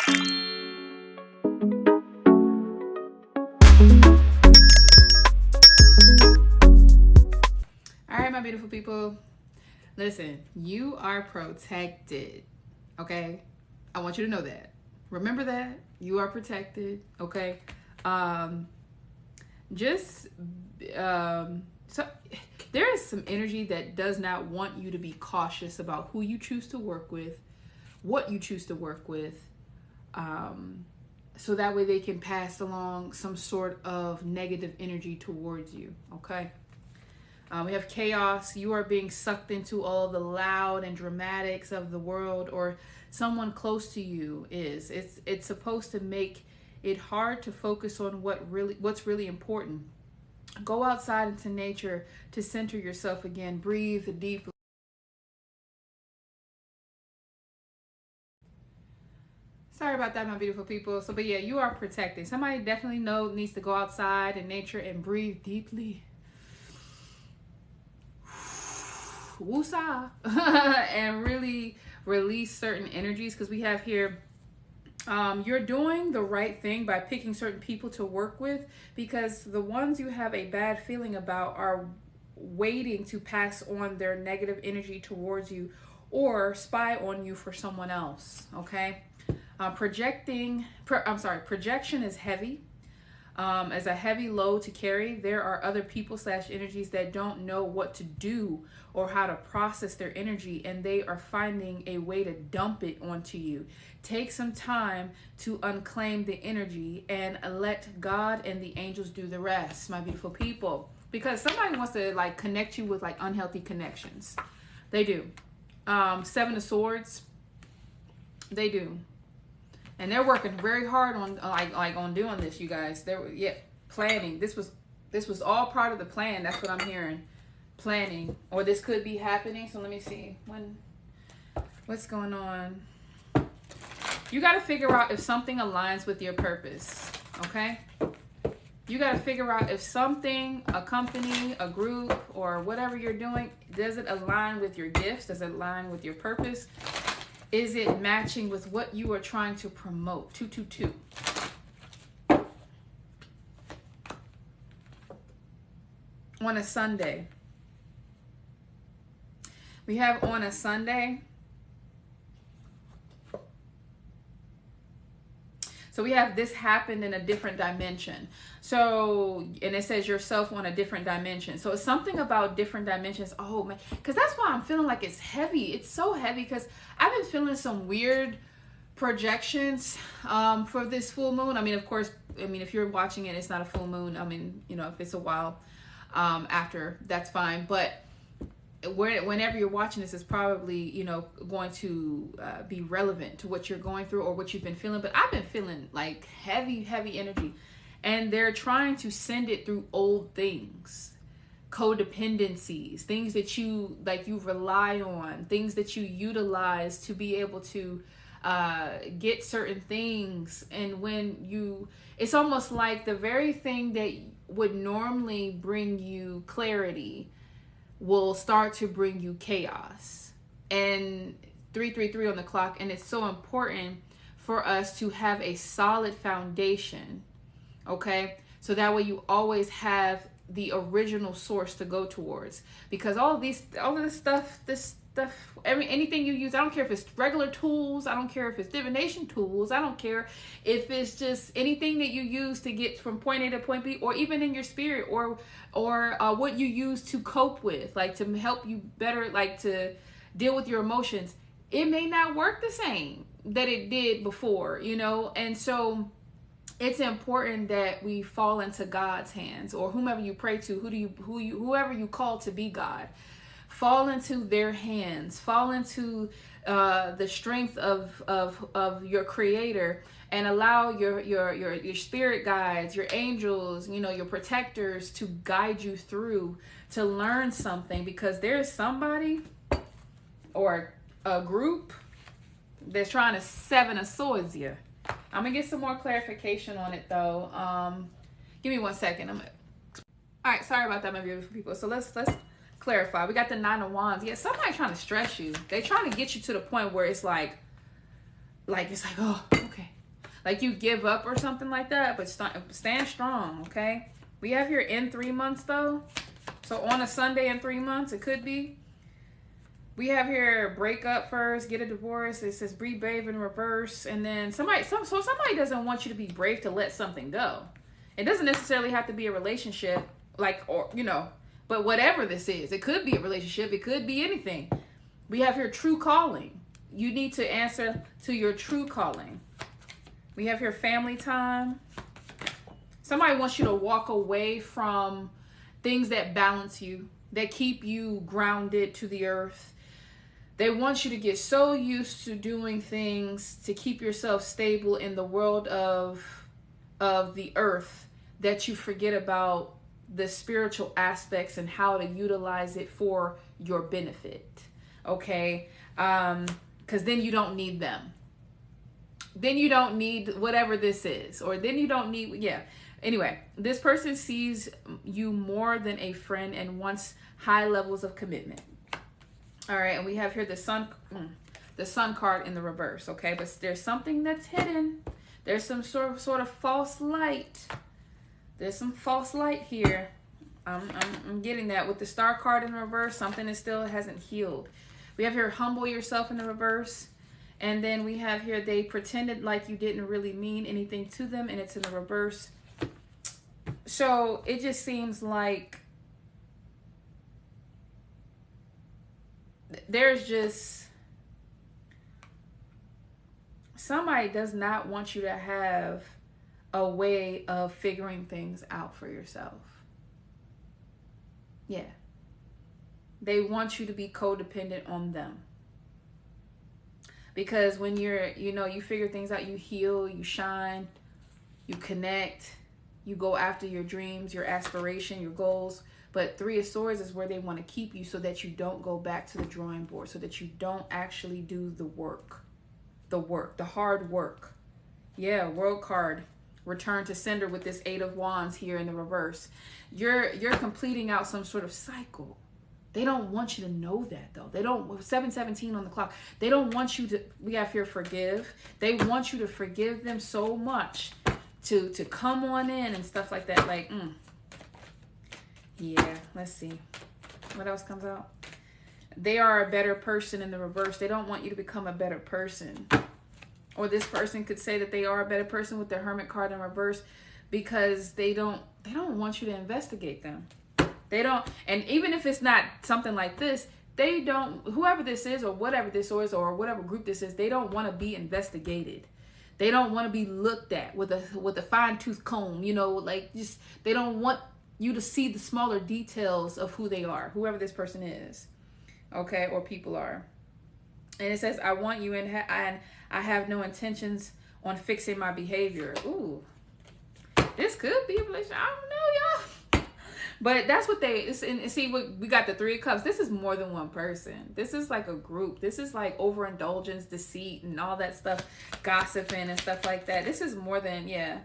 All right, my beautiful people. Listen, you are protected. Okay? I want you to know that. Remember that. You are protected. Okay? Um, just so there is some energy that does not want you to be cautious about who you choose to work with, what you choose to work with, so that way they can pass along some sort of negative energy towards you. Okay. We have chaos. You are being sucked into all the loud and dramatics of the world, or someone close to you is. It's supposed to make it hard to focus on what's really important. Go outside into nature to center yourself again. Breathe deeply. Sorry about that, my beautiful people. So, but yeah, you are protected. Somebody definitely needs to go outside in nature and breathe deeply. Woosah. And really release certain energies, because we have here you're doing the right thing by picking certain people to work with, because the ones you have a bad feeling about are waiting to pass on their negative energy towards you or spy on you for someone else. Okay. Projection is heavy. As a heavy load to carry. There are other people / energies that don't know what to do or how to process their energy, and they are finding a way to dump it onto you. Take some time to unclaim the energy and let God and the angels do the rest, my beautiful people. Because somebody wants to like connect you with like unhealthy connections. They do. Seven of Swords. They do. And they're working very hard on on doing this, you guys. They're planning. This was all part of the plan. That's what I'm hearing. Planning, or this could be happening. So let me see what's going on. You got to figure out if something aligns with your purpose. Okay. You got to figure out if something, a company, a group, or whatever you're doing, does it align with your gifts? Does it align with your purpose? Is it matching with what you are trying to promote? 222. On a Sunday. We have on a Sunday. So we have this happened in a different dimension. So, and it says yourself on a different dimension. So it's something about different dimensions. Oh man, because that's why I'm feeling like it's heavy. It's so heavy because I've been feeling some weird projections for this full moon. I mean, of course, if you're watching it, it's not a full moon. I mean, if it's a while after, that's fine. But whenever you're watching this, is probably going to be relevant to what you're going through or what you've been feeling. But I've been feeling like heavy energy, and they're trying to send it through old things, codependencies, things that you rely on, things that you utilize to be able to get certain things. And it's almost like the very thing that would normally bring you clarity will start to bring you chaos. And 333 on the clock. And it's so important for us to have a solid foundation. Okay. So that way you always have the original source to go towards, because all of this stuff, anything you use, I don't care if it's regular tools, I don't care if it's divination tools, I don't care if it's just anything that you use to get from point A to point B, or even in your spirit, or what you use to cope with, like to help you better, like to deal with your emotions. It may not work the same that it did before, and so it's important that we fall into God's hands, or whomever you pray to, whoever you call to be God. Fall into their hands. Fall into the strength of your Creator, and allow your spirit guides, your angels, your protectors to guide you through to learn something, because there's somebody or a group that's trying to seven of swords you. I'm gonna get some more clarification on it though. Give me 1 second. All right, sorry about that, my beautiful people. So let's clarify. We got the 9 of Wands. Yeah, somebody trying to stress you. They trying to get you to the point where it's like, oh, okay. like you give up or something like that, but stand strong, okay? We have here in 3 months, though. So on a Sunday in 3 months, it could be. We have here break up first, get a divorce. It says be brave in reverse. And then somebody doesn't want you to be brave to let something go. It doesn't necessarily have to be a relationship, like, or, you know, but whatever this is, it could be a relationship. It could be anything. We have here true calling. You need to answer to your true calling. We have here family time. Somebody wants you to walk away from things that balance you, that keep you grounded to the earth. They want you to get so used to doing things to keep yourself stable in the world of the earth that you forget about the spiritual aspects and how to utilize it for your benefit. Okay? Because then you don't need them. Then you don't need whatever this is. Or then you don't need, yeah. Anyway, this person sees you more than a friend and wants high levels of commitment. All right, and we have here the sun card in the reverse, okay? But there's something that's hidden. There's some sort of false light. There's some false light here. I'm getting that with the star card in the reverse. Something that still hasn't healed. We have here humble yourself in the reverse. And then we have here they pretended like you didn't really mean anything to them, and it's in the reverse. So it just seems like there's just somebody does not want you to have a way of figuring things out for yourself. Yeah. They want you to be codependent on them. Because when you're, you know, you figure things out, you heal, you shine, you connect, you go after your dreams, your aspiration, your goals. But Three of Swords is where they want to keep you so that you don't go back to the drawing board, so that you don't actually do the work, the hard work. Yeah, World card. Return to sender with this Eight of Wands here in the reverse. You're completing out some sort of cycle. They don't want you to know that, though. They don't, 7:17 on the clock. They don't want you to, we have here forgive. They want you to forgive them so much to come on in and stuff like that. Like, yeah, let's see. What else comes out? They are a better person in the reverse. They don't want you to become a better person. Or this person could say that they are a better person with the Hermit card in reverse because they don't want you to investigate them. They don't, and even if it's not something like this, they don't, whoever this is or whatever this is or whatever group this is, they don't want to be investigated. They don't want to be looked at with a fine-tooth comb, you know, like just, they don't want you to see the smaller details of who they are, whoever this person is, okay, or people are. And it says, I want you and I have no intentions on fixing my behavior. Ooh, this could be a relationship. I don't know, y'all. But that's what they, and see, we got the Three of Cups. This is more than one person. This is like a group. This is like overindulgence, deceit, and all that stuff, gossiping and stuff like that. This is more than, yeah.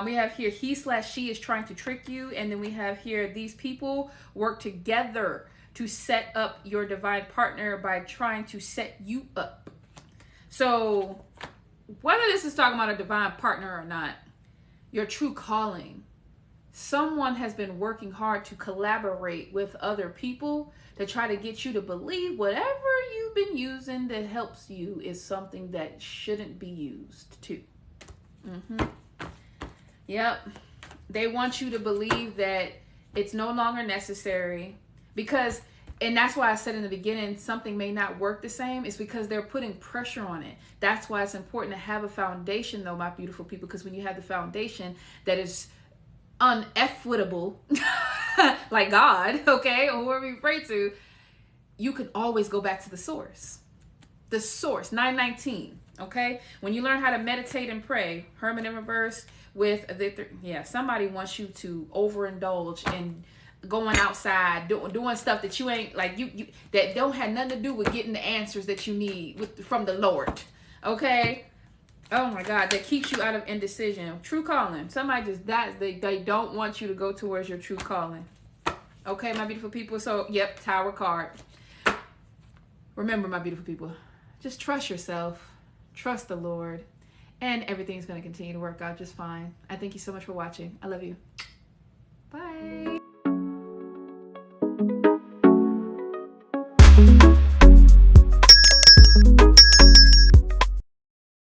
We have here, he/she is trying to trick you. And then we have here, these people work together to set up your divine partner by trying to set you up. So whether this is talking about a divine partner or not, your true calling, someone has been working hard to collaborate with other people to try to get you to believe whatever you've been using that helps you is something that shouldn't be used too. Yep. They want you to believe that it's no longer necessary because, and that's why I said in the beginning, something may not work the same. It's because they're putting pressure on it. That's why it's important to have a foundation, though, my beautiful people, because when you have the foundation that is unequitable, like God, okay, or whoever you pray to, you can always go back to the source. The source, 919, okay? When you learn how to meditate and pray, Hermit in reverse with the, somebody wants you to overindulge in going outside, doing stuff that you ain't, like, you that don't have nothing to do with getting the answers that you need from the Lord, okay? Oh my God, that keeps you out of indecision. True calling. Somebody just dies. They don't want you to go towards your true calling. Okay, my beautiful people. So, yep, Tower card. Remember, my beautiful people, just trust yourself. Trust the Lord. and everything's going to continue to work out just fine. I thank you so much for watching. I love you. Bye.